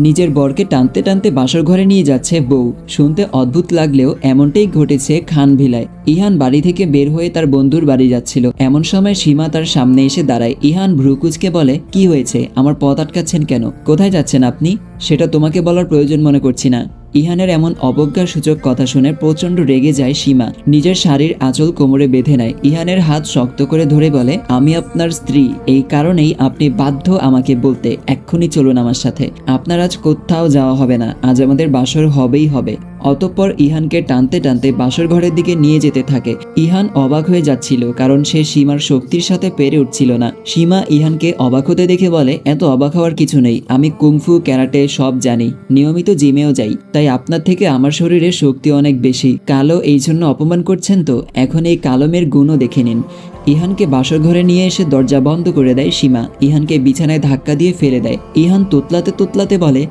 নিজের বরকে টানতে টানতে বাসর ঘরে নিয়ে যাচ্ছে বউ। শুনতে অদ্ভুত লাগলেও এমনটাই ঘটেছে খান ভিলায়। ইহান বাড়ি থেকে বের হয়ে তার বন্ধুর বাড়ি যাচ্ছিল। এমন সময় সীমা তার সামনে এসে দাঁড়ায়। ইহান ভ্রুকুচকে বলে, কি হয়েছে, আমার পথ আটকাচ্ছেন কেন? কোথায় যাচ্ছেন আপনি? সেটা তোমাকে বলার প্রয়োজন মনে করছি না। ইহানের এমন অবজ্ঞাসূচক কথা শুনে প্রচন্ড রেগে যায় সীমা। নিজের শাড়ির আঁচল কোমরে বেঁধে নেয়। ইহানের হাত শক্ত করে ধরে বলে, আমি আপনার স্ত্রী, এই কারণেই আপনি বাধ্য আমাকে বলতে। এক্ষুনি চলুন আমার সাথে। আপনার আজ কোথাও যাওয়া হবে না, আজ আমাদের বাসর হবেই হবে। অতঃপর ইহানকে টানতে টানতে বাসর ঘরের দিকে নিয়ে যেতে থাকে। ইহান অবাক হয়ে যাচ্ছিল, কারণ সে সীমার শক্তির সাথে পেরে উঠছিল না। সীমা ইহানকে অবাক হতে দেখে বলে, এত অবাক হওয়ার কিছু নেই, আমি কুংফু ক্যারাটে সব জানি, নিয়মিত জিমেও যাই, তাই আপনার থেকে আমার শরীরে শক্তি অনেক বেশি। কালো এই জন্য অপমান করছেন তো, এখন এই কালমের গুণও দেখে নিন। ইহানকে বাসর ঘরে নিয়ে এসে দরজা বন্ধ করে দেয় সীমা। ইহানকে বিছানায় ধাক্কা দিয়ে ফেলে দেয়। ইহান তোতলাতে তোতলাতে বলে,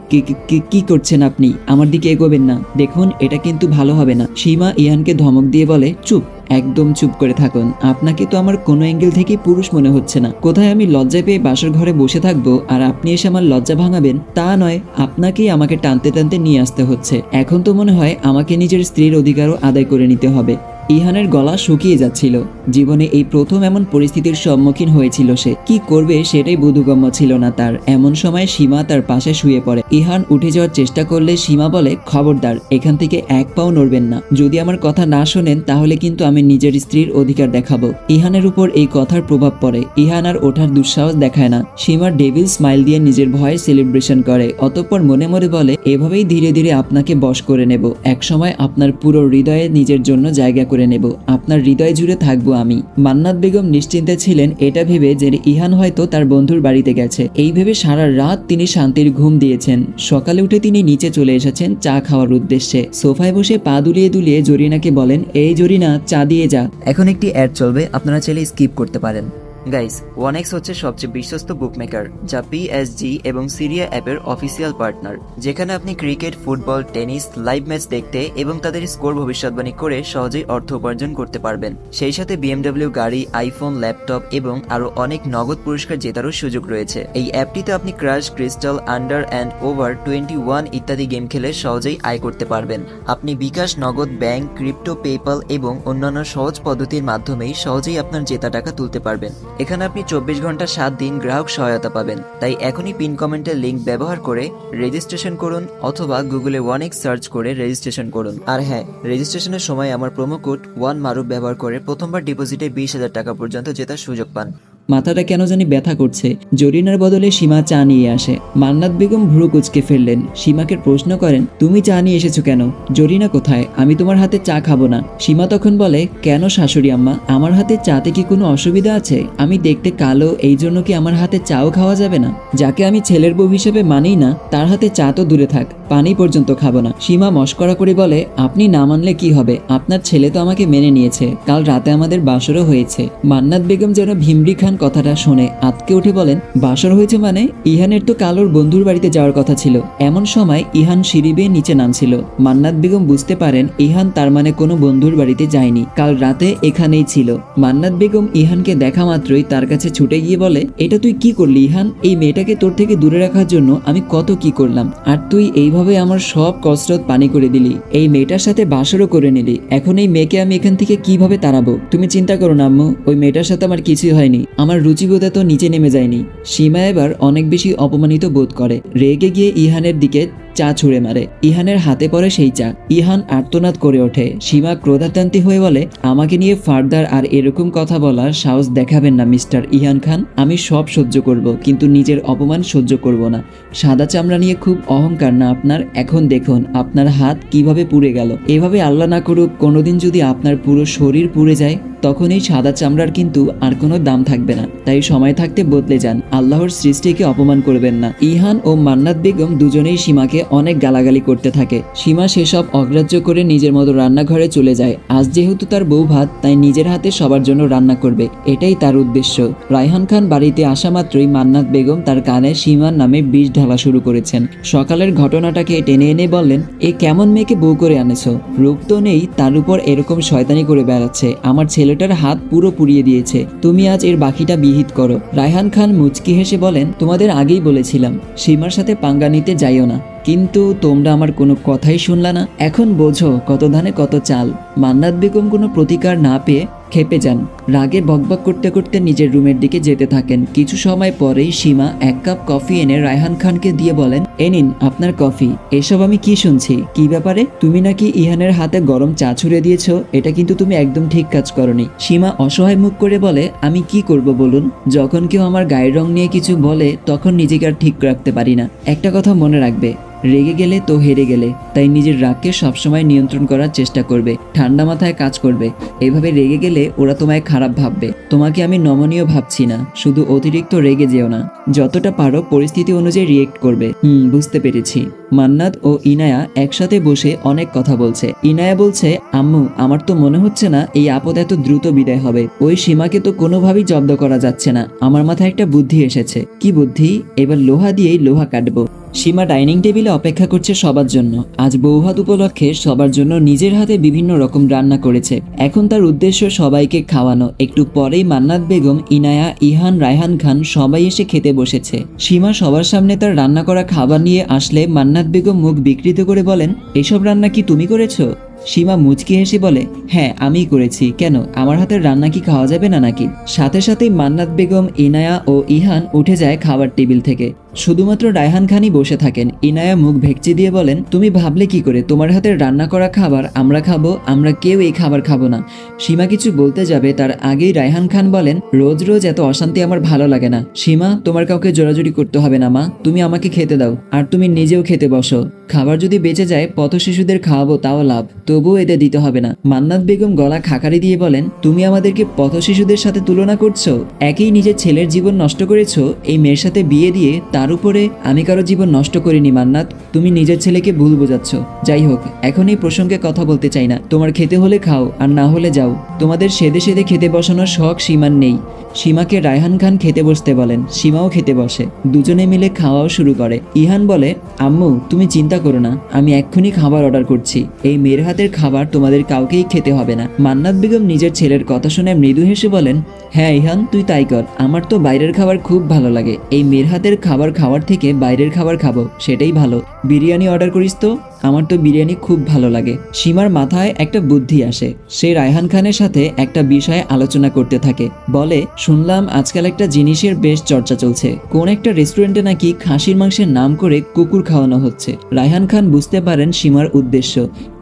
কি করছেন আপনি? আমার দিকে এগোবেন না, দেখুন এটা কিন্তু ভালো হবে না। সীমা ইহানকে ধমক দিয়ে বলে, চুপ, একদম চুপ করে থাকুন। আপনাকে তো আমার কোনো অ্যাঙ্গেল থেকে পুরুষ মনে হচ্ছে না। কোথায় আমি লজ্জায় পেয়ে বাসর ঘরে বসে থাকবো আর আপনি এসে আমার লজ্জা ভাঙাবেন? তা নয়, আপনাকেই আমাকে টানতে টানতে নিয়ে আসতে হচ্ছে। এখন তো মনে হয় আমাকে নিজের স্ত্রীর অধিকারও আদায় করে নিতে হবে। ইহানের গলা শুকিয়ে যাচ্ছিল। জীবনে এই প্রথম এমন পরিস্থিতির সম্মুখীন হয়েছিল সে। কি করবে সেটাই বোধগম্য ছিল না তার। এমন সময় সীমা তার পাশে শুয়ে পড়ে। ইহান উঠে যাওয়ার চেষ্টা করলে সীমা বলে, খবরদার, এখান থেকে এক পাও নড়বেন না। যদি আমার কথা না শোনেন তাহলে কিন্তু আমি নিজের স্ত্রীর অধিকার দেখাবো। ইহানের উপর এই কথার প্রভাব পড়ে। ইহান আর ওঠার দুঃসাহস দেখায় না। সীমা ডেভিল স্মাইল দিয়ে নিজের ভয়ে সেলিব্রেশন করে। অতঃপর মনে মনে বলে, এভাবেই ধীরে ধীরে আপনাকে বশ করে নেব। একসময় আপনার পুরো হৃদয়ে নিজের জন্য জায়গা করে নেব। আপনার হৃদয় জুড়ে থাকবো আমি। মান্নাত বেগম নিশ্চিন্তে ছিলেন এটা ভেবে যে ইহান হয়তো তার বন্ধুর বাড়িতে গেছে। এই ভেবে সারা রাত তিনি শান্তির ঘুম দিয়েছেন। সকালে উঠে তিনি নিচে চলে এসেছেন চা খাওয়ার উদ্দেশ্যে। সোফায় বসে পা দুলিয়ে দুলিয়ে জরিনাকে বলেন, এই জরিনা, চা দিয়ে যা। এখন একটি অ্যাড চলবে, আপনারা চাইলে স্কিপ করতে পারেন। গাইস, 1x হচ্ছে সবচেয়ে বিশ্বস্ত বুকমেকার, যা পিএসজি এবং সিরিয়া অ্যাপের অফিসিয়াল পার্টনার, যেখানে আপনি cricket, football, tennis live match দেখতে এবং তাদের স্কোর ভবিষ্যৎবাণী করে সহজেই অর্থ উপার্জন করতে পারবেন। সেই সাথে বিএমডব্লিউ গাড়ি, আইফোন, ল্যাপটপ এবং আরো অনেক নগদ পুরস্কার জেতারও সুযোগ রয়েছে। এই অ্যাপটিতে আপনি crash, crystal, under and over 21 ইত্যাদি গেম খেলে সহজেই আয় করতে পারবেন। আপনি বিকাশ, নগদ, ব্যাংক, ক্রিপ্টো, পেপাল এবং অন্যান্য সহজ পদ্ধতির মাধ্যমেই সহজেই আপনার জেতা টাকা তুলতে পারবেন। এখানে আপনি 24 ঘন্টা 7 দিন গ্রাহক সহায়তা পাবেন। তাই এখনই পিন কমেন্টের লিঙ্ক ব্যবহার করে রেজিস্ট্রেশন করুন অথবা গুগলে 1x সার্চ করে রেজিস্ট্রেশন করুন। আর হ্যাঁ, রেজিস্ট্রেশনের সময় আমার প্রোমো কোড 1MARUF ব্যবহার করে প্রথমবার ডিপোজিটে 20,000 টাকা পর্যন্ত জেতার সুযোগ পান। মাথাটা কেন জানি ব্যথা করছে। জরিনার বদলে সীমা চা নিয়ে আসে। মান্নাত বেগম ভ্রু কুচকে ফেললেন। সীমাকে প্রশ্ন করেন, তুমি চা নিয়ে এসেছো কেন? জরিনা কোথায়? আমি তোমার হাতে চা খাবো না। সীমা তখন বলে, কেন শাশুড়ি আম্মা, আমার হাতে চাতে কি কোনো অসুবিধা আছে? আমি দেখতে কালো, এই জন্য কি আমার হাতে চাও খাওয়া যাবে না? যাকে আমি ছেলের বউ হিসেবে মানি না, তার হাতে চা তো দূরে থাক, পানি পর্যন্ত খাবো না। সীমা মস্করা করে বলে, আপনি না মানলে কি হবে? আপনার ছেলে তো আমাকে মেনে নিয়েছে, কাল রাতে আমাদের বাসরও হয়েছে। মান্নাত বেগম যেন ভিমরি খান কথাটা শুনে আতকে উঠে বলেন, বাসর হয়েছে মানে? ইহানের তো কালোর বন্ধুর বাড়িতে যাওয়ার কথা ছিল। এমন সময় ইহান সিঁড়ি বেয়ে নিচে নামছিল। মান্নাত বেগম বুঝতে পারেন ইহান তার মানে কোনো বন্ধুর বাড়িতে যায়নি, কাল রাতে এখানেই ছিল। মান্নাত বেগম ইহানকে দেখা মাত্রই তার কাছে ছুটে গিয়ে বলে, এটা তুই কি করলি ইহান? এই মেয়েটাকে তোর থেকে দূরে রাখার জন্য আমি কত কি করলাম, আর তুই এইভাবে আমার সব কসরত পানি করে দিলি। এই মেয়েটার সাথে বাসরও করে নিলি। এখন এই মেয়েকে আমি এখান থেকে কিভাবে তাড়াবো? তুমি চিন্তা করো না আম্মু, ওই মেয়েটার সাথে আমার কিছুই হয়নি। আমার রুচিবোধে তো নিচে নেমে যায়নি। সীমা এবার অনেক বেশি অপমানিত বোধ করে। রেগে গিয়ে ইহানের দিকে চা ছুঁড়ে মারে। ইহানের হাতে পড়ে সেই চা। ইহান আর্তনাদ করে ওঠে। সীমা ক্রোধাক্রান্তি হয়ে বলে, আমাকে নিয়ে ফার্দার আর এরকম কথা বলার সাহস দেখাবেন না মিস্টার ইহান খান। আমি সব সহ্য করব, কিন্তু নিজের অপমান সহ্য করব না। সাদা চামড়া নিয়ে খুব অহংকার না আপনার? এখন দেখুন আপনার হাত কিভাবে পুড়ে গেল। এভাবে আল্লাহ না করুক কোনোদিন যদি আপনার পুরো শরীর পুড়ে যায়, তখন এই সাদা চামড়ার কিন্তু আর কোনো দাম থাকবে না। তাই সময় থাকতে বদলে যান। আল্লাহর সৃষ্টিকে অপমান করবেন না। ইহান ও মান্নাত বেগম দুজনেই সীমাকে অনেক গালাগালি করতে থাকে। সীমা সেসব অগ্রাহ্য করে নিজের মতো রান্নাঘরে চলে যায়। আজ যেহেতু তার বউ ভাত, তাই নিজের হাতে সবার জন্য রান্না করবে, এটাই তার উদ্দেশ্য। রায়হান খান বাড়িতে আসা মাত্রই মান্নাত বেগম তার কানে সীমার নামে বিষ ঢালা শুরু করেছেন। সকালের ঘটনাটাকে টেনে এনে বললেন, এ কেমন মেয়েকে বউ করে আনেছো? রূপ তো নেই, তার উপর এরকম শয়তানি করে বেড়াচ্ছে। আমার ছেলের ছেলেটার হাত পুরো পুড়িয়ে দিয়েছে। তুমি আজ এর বাকিটা বিহিত করো। রায়হান খান মুচকি হেসে বলেন, তোমাদের আগেই বলেছিলাম সীমার সাথে পাঙ্গা নিতে যাইও না, কিন্তু তোমরা আমার কোনো কথাই শুনলা না। এখন বোঝো কত ধানে কত চাল। মান্নাত বেগম কোনো প্রতিকার না পেয়ে খেপে যান। রাগে বকবক করতে করতে নিজের রুমের দিকে যেতে থাকেন। কিছু সময় পরেই সীমা এক কাপ কফি এনে রায়হান খানকে দিয়ে বলেন, এ নিন আপনার কফি। এসব আমি কি শুনছি? কি ব্যাপারে? তুমি নাকি ইহানের হাতে গরম চা ছুড়ে দিয়েছ? এটা কিন্তু তুমি একদম ঠিক কাজ করনি। সীমা অসহায় মুখ করে বলে, আমি কি করব বলুন? যখন কেউ আমার গায়ের রং নিয়ে কিছু বলে তখন নিজেকে আর ঠিক রাখতে পারি না। একটা কথা মনে রাখবে, রেগে গেলে তো হেরে গেলে। তাই নিজের রাগকে সবসময় নিয়ন্ত্রণ করার চেষ্টা করবে, ঠান্ডা মাথায় কাজ করবে। এভাবে রেগে গেলে ওরা তোমায় খারাপ ভাববে। তোমাকে আমি নমনীয় ভাবছি না, শুধু অতিরিক্ত রেগে যেও না। যতটা পারো পরিস্থিতি অনুযায়ী রিয়েক্ট করবে। বুঝতে পেরেছি। মান্নাত ও ইনায়া একসাথে বসে অনেক কথা বলছে। ইনায়া বলছে, আম্মু আমার তো মনে হচ্ছে না এই আপদ এত দ্রুত বিদায় হবে। ওই সীমাকে তো কোনোভাবেই জব্দ করা যাচ্ছে না। আমার মাথায় একটা বুদ্ধি এসেছে। কি বুদ্ধি? এবার লোহা দিয়েই লোহা কাটবো। সীমা ডাইনিং টেবিলে অপেক্ষা করছে সবার জন্য। আজ বৌভাত উপলক্ষে সবার জন্য নিজের হাতে বিভিন্ন রকম রান্না করেছে। এখন তার উদ্দেশ্য সবাইকে খাওয়ানো। একটু পরেই মান্নাত বেগম, ইনায়া, ইহান, রায়হান খান সবাই এসে খেতে বসেছে। সীমা সবার সামনে তার রান্না করা খাবার নিয়ে আসলে মান্নাত বেগম মুখ বিকৃত করে বলেন, এসব রান্না কি তুমি করেছো? সীমা মুচকি হেসে বলে, হ্যাঁ আমিই করেছি। কেন, আমার হাতের রান্না কি খাওয়া যাবে না নাকি? সাথে সাথেই মান্নাত বেগম, ইনায়া ও ইহান উঠে যায় খাবার টেবিল থেকে। শুধুমাত্র রায়হান খানই বসে থাকেন। ইনায়া মুখ ভেকচি দিয়ে বলেন, তুমি ভাবলে কি করে তোমার হাতের রান্না করা খাবার আমরা খাবো? আমরা কেউ এই খাবার খাবো না। সীমা কিছু বলতে যাবে তার আগেই রায়হান খান বলেন, রোজ রোজ এত অশান্তি আমার ভালো লাগে না। সীমা, তোমার কাউকে জোরাজুরি করতে হবে না মা। তুমি আমাকে খেতে দাও, আর তুমি নিজেও খেতে বসো। খাবার যদি বেঁচে যায় পথ শিশুদের খাওয়াবো, তাও লাভ। তবুও এদের দিতে হবে না। মান্নাত বেগম গলা খাকারি দিয়ে বলেন, তুমি আমাদেরকে পথ শিশুদের সাথে তুলনা করছো? একেই নিজের ছেলের জীবন নষ্ট করেছো এই মেয়ের সাথে বিয়ে দিয়ে। তার উপরে আমি কারো জীবন নষ্ট করিনি মান্নাত। তুমি নিজের ছেলেকে ভুল বোঝাচ্ছ। যাই হোক, এখন এই প্রসঙ্গে কথা বলতে চাই না। তোমার খেতে হলে খাও, আর না হলে যাও। তোমাদের সেদে সেদে খেতে বসানোর শখ সীমার নেই। সীমাকে রায়হান খান খেতে বসতে বলেন। সীমাও খেতে বসে। দুজনে মিলে খাওয়াও শুরু করে। ইহান বলে, আম্মু তুমি চিন্তা করো না, আমি এক্ষুনি খাবার অর্ডার করছি। এই মেয়ের হাতের খাবার তোমাদের কাউকেই খেতে হবে না। মান্নাত বেগম নিজের ছেলের কথা শুনে মৃদু হেসে বলেন, হ্যাঁ ইহান তুই তাই কর। আমার তো বাইরের খাবার খুব ভালো লাগে। এই মেয়ের হাতের খাবার খাওয়ার থেকে বাইরের খাবার খাবো, সেটাই ভালো। বিরিয়ানি অর্ডার করিস তো? আমার তো বিরিয়ানি খুব ভালো লাগে। সীমার মাথায় একটা বুদ্ধি আসে। সে রায়হান খানের সাথে একটা বিষয়ে আলোচনা করতে থাকে। বলে, শুনলাম আজকাল একটা জিনিসের বেশ চর্চা চলছে। কোন একটা রেস্টুরেন্টে নাকি খাসির মাংসের নাম করে কুকুর খাওয়ানো হচ্ছে। রায়হান খান বুঝতে পারেন সীমার উদ্দেশ্য,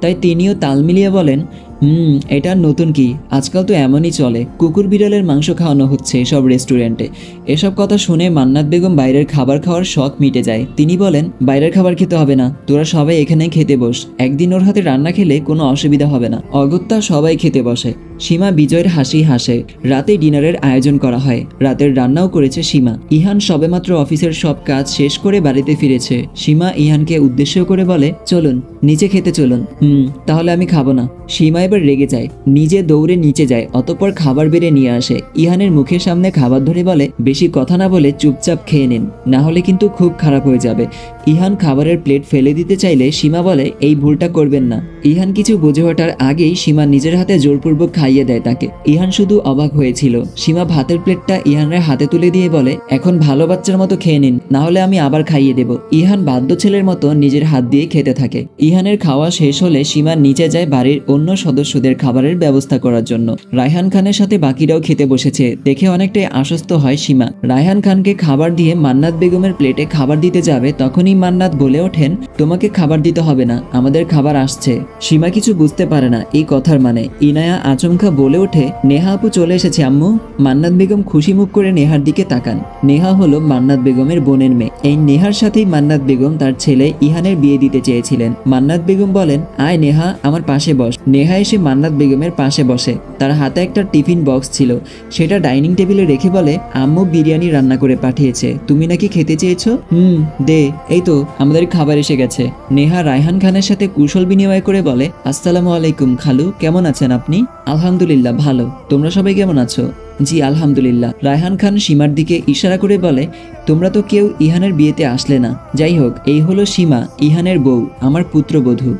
তাই তিনিও তাল মিলিয়ে বলেন, এটা নতুন কি? আজকাল তো এমনই চলে, কুকুর বিড়ালের মাংস খাওয়ানো হচ্ছে সব রেস্টুরেন্টে। এসব কথা শুনে মান্নাত বেগম বাইরের খাবার খাওয়ার শখ মিটে যায়। তিনি বলেন, বাইরের খাবার খেতে হবে না, তোরা সবাই এখানে খেতে বস। একদিন ওর হাতে রান্না খেলে কোনো অসুবিধা হবে না। অগত্যা সবাই খেতে বসে। সীমা বিজয়ের হাসি হাসে। রাতে ডিনারের আয়োজন করা হয়। রাতের রান্নাও করেছে সীমা। ইহান সবেমাত্র অফিসের সব কাজ শেষ করে বাড়িতে ফিরেছে। সীমা ইহানকে উদ্দেশ্য করে বলে, চলুন নিচে খেতে চলুন। তাহলে আমি খাবো না। সীমা এবার রেগে যায়, নিজে দৌড়ে নিচে যায়, অতঃপর খাবার বেড়ে নিয়ে আসে। ইহানের মুখের সামনে খাবার ধরে বলে, বেশি কথা না বলে চুপচাপ খেয়ে নিন, না হলে কিন্তু খুব খারাপ হয়ে যাবে। ইহান খাবারের প্লেট ফেলে দিতে চাইলে সীমা বলে, এই ভুলটা করবেন না। ইহান কিছু বুঝে ওঠার আগেই সীমা নিজের হাতে জোরপূর্বক খাইয়ে দেয় তাকে। ইহান শুধু অবাক হয়েছিল। সীমা ভাতের প্লেটটা ইহানের হাতে তুলে দিয়ে বলে, এখন ভালো বাচ্চার মতো খেয়ে নিন, না হলে আমি আবার খাইয়ে দেব। ইহান বাধ্য ছেলের মতো নিজের হাত দিয়ে খেতে থাকে। ইহানের খাওয়া শেষ হলে সীমা নিচে যায় বাড়ির অন্য সদস্যদের খাবারের ব্যবস্থা করার জন্য। রায়হান খানের সাথে বাকিরাও খেতে বসেছে দেখে অনেকটাই আশ্বস্ত হয় সীমা। রায়হান খানকে খাবার দিয়ে মান্নাত বেগমের প্লেটে খাবার দিতে যাবে, তখনই মান্নাত বলে ওঠেন, তোমাকে খাবার দিতে হবে না, আমাদের খাবার আসছে। সীমা কিছু বুঝতে পারে না এই কথার মানে। ইনায়া আচমকা বলে ওঠে, নেহা আপু চলে এসেছে আম্মু। মান্নাত বেগম খুশি মুখ করে নেহার দিকে তাকান। নেহা হলো মান্নাত বেগমের বোনের মেয়ে। এই নেহার সাথেই মান্নাত বেগম তার ছেলে ইহানের বিয়ে দিতে চেয়েছিলেন। মান্নাত বেগম বলেন, আয় নেহা আমার পাশে বস। নেহা এসে মান্নাত বেগমের পাশে বসে। তার হাতে একটা টিফিন বক্স ছিল, সেটা ডাইনিং টেবিলে রেখে বলে, আম্মু বিরিয়ানি রান্না করে পাঠিয়েছে, তুমি নাকি খেতে চেয়েছো? দে, এই তো আমাদের খাবার এসে গেছে। নেহা রায়হান খানের সাথে কুশল বিনিময় করে বলে, আসসালামু আলাইকুম খালু, কেমন আছেন আপনি? আলহামদুলিল্লাহ ভালো, তোমরা সবাই কেমন আছো? জি আলহামদুলিল্লাহ। রায়হান খান সীমার দিকে ইশারা করে বলে, তোমরা তো কেউ ইহানের বিয়েতে আসলে না। যাই হোক, এই হলো সীমা, ইহানের বউ, আমার পুত্রবধূ।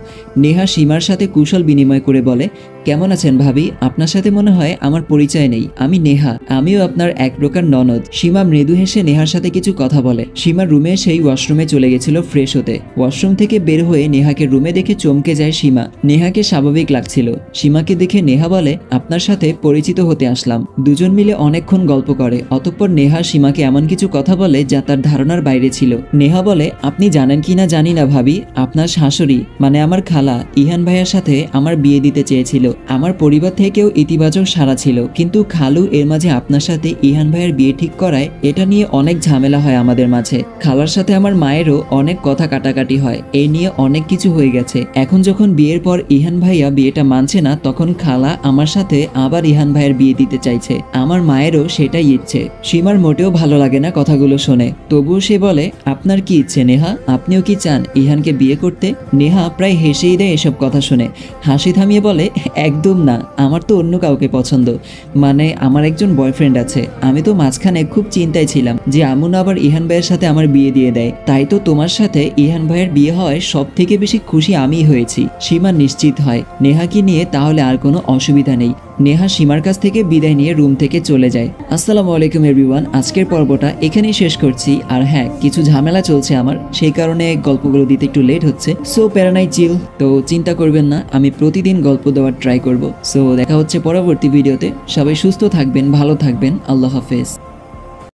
নেহা সীমার সাথে কুশল বিনিময় করে বলে, কেমন আছেন ভাবি? আপনার সাথে মনে হয় আমার পরিচয় নেই। আমি নেহা, আমিও আপনার এক প্রকার ননদ। সীমা মৃদু হেসে নেহার সাথে কিছু কথা বলে। সীমা রুমে সেই ওয়াশরুমে চলে গেছিল ফ্রেশ হতে। ওয়াশরুম থেকে বের হয়ে নেহাকে রুমে দেখে চমকে যায় সীমা। নেহাকে স্বাভাবিক লাগছিল। সীমাকে দেখে নেহা বলে, আপনার সাথে পরিচিত হতে আসলাম। দুজন মিলে অনেকক্ষণ গল্প করে। অতঃপর নেহা সীমাকে এমন কিছু কথা বলে যা তার ধারণার বাইরে ছিল। নেহা বলে, আপনি জানেন কিনা জানি না ভাবি, আপনার শাশুড়ি মানে আমার খালা ইহান ভাইয়ার সাথে আমার বিয়ে দিতে চেয়েছিল। আমার পরিবার থেকেও ইতিবাচক সাড়া ছিল, কিন্তু খালু এর মাঝে আপনার সাথে ইহান ভাইয়ের বিয়ে ঠিক করায় এটা নিয়ে অনেক ঝামেলা হয় আমাদের মাঝে। খালার সাথে আমার মায়েরও অনেক কথা কাটাকাটি হয়। এই নিয়ে অনেক কিছু হয়ে গেছে। এখন যখন বিয়ের পর ইহান ভাইয়া বিয়েটা মানছে না, তখন খালা আমার সাথে আবার ইহান ভাইয়ের বিয়ে দিতে চাইছে। আমার মায়েরও সেটাই ইচ্ছে। সীমার মোটেও ভালো লাগে না কথাগুলো শুনে। তবুও সে বলে, আপনার কি ইচ্ছে নেহা? আপনিও কি চান ইহানকে বিয়ে করতে? নেহা প্রায় হেসেই দেয় এসব কথা শুনে। হাসি থামিয়ে বলে, একদম না, আমার তো অন্য কাউকে পছন্দ। মানে আমার একজন বয়ফ্রেন্ড আছে। আমি তো মাঝখানে খুব চিন্তায় ছিলাম যে আমুন আবার ইহান ভাইয়ের সাথে আমার বিয়ে দিয়ে দেয়। তাই তো তোমার সাথে ইহান ভাইয়ের বিয়ে হওয়ায় সব থেকে বেশি খুশি আমিই হয়েছি। সীমা নিশ্চিত হয় নেহাকে নিয়ে তাহলে আর কোনো অসুবিধা নেই। নেহা সীমার কাছ থেকে বিদায় নিয়ে রুম থেকে চলে যায়। আসসালামু আলাইকুম এভরিওয়ান, আজকের পর্বটা এখানেই শেষ করছি। আর হ্যাঁ, কিছু ঝামেলা চলছে আমার, সেই কারণে গল্পগুলো দিতে একটু লেট হচ্ছে। সো প্যারানাই চিল, তো চিন্তা করবেন না, আমি প্রতিদিন গল্প দেওয়ার ট্রাই করব। সো দেখা হচ্ছে পরবর্তী ভিডিওতে। সবাই সুস্থ থাকবেন, ভালো থাকবেন, আল্লাহ হাফেজ।